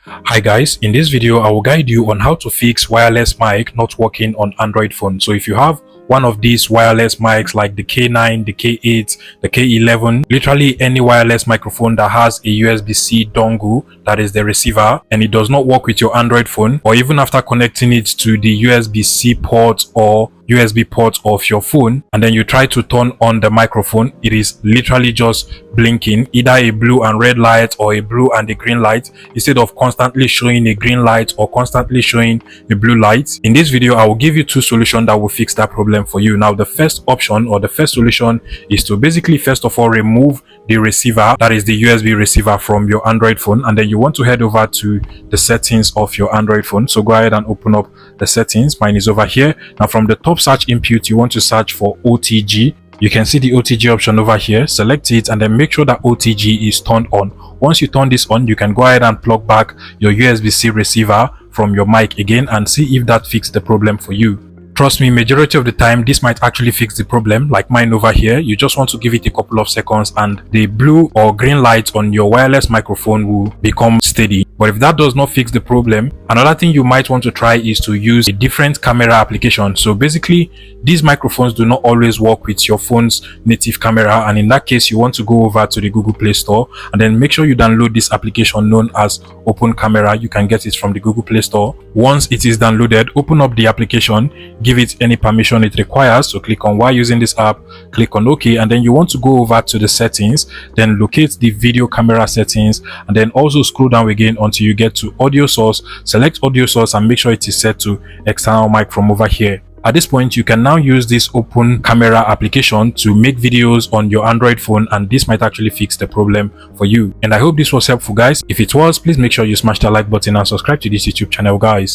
Hi guys, in this video I will guide you on how to fix wireless mic not working on Android phone. So if you have one of these wireless mics like the K9, the K8, the K11, literally any wireless microphone that has a USB-C dongle, that is the receiver, and it does not work with your Android phone, or even after connecting it to the USB-C port or USB port of your phone, and then you try to turn on the microphone, it is literally just blinking either a blue and red light or a blue and a green light instead of constantly showing a green light or constantly showing a blue light. In this video I will give you two solutions that will fix that problem for you. Now the first option or the first solution is to basically first of all remove the receiver, that is the USB receiver, from your Android phone, and then you want to head over to the settings of your Android phone. So go ahead and open up the settings. Mine is over here. Now from the top search input you want to search for OTG. You can see the OTG option over here. Select it and then make sure that OTG is turned on. Once you turn this on, you can go ahead and plug back your USB-C receiver from your mic again and see if that fixes the problem for you. Trust me, majority of the time this might actually fix the problem. Like mine over here, you just want to give it a couple of seconds and the blue or green light on your wireless microphone will become steady. But if that does not fix the problem, another thing you might want to try is to use a different camera application. So basically these microphones do not always work with your phone's native camera, and in that case you want to go over to the Google Play Store and then make sure you download this application known as Open Camera. You can get it from the Google Play Store. Once it is downloaded, open up the application, give it any permission it requires. So click on why using this app, click on OK, and then you want to go over to the settings, then locate the video camera settings, and then also scroll down again until you get to audio source. Select audio source and make sure it is set to external mic from over here. At this point, you can now use this Open Camera application to make videos on your Android phone, and this might actually fix the problem for you. And I hope this was helpful guys. If it was, please make sure you smash the like button and subscribe to this YouTube channel guys.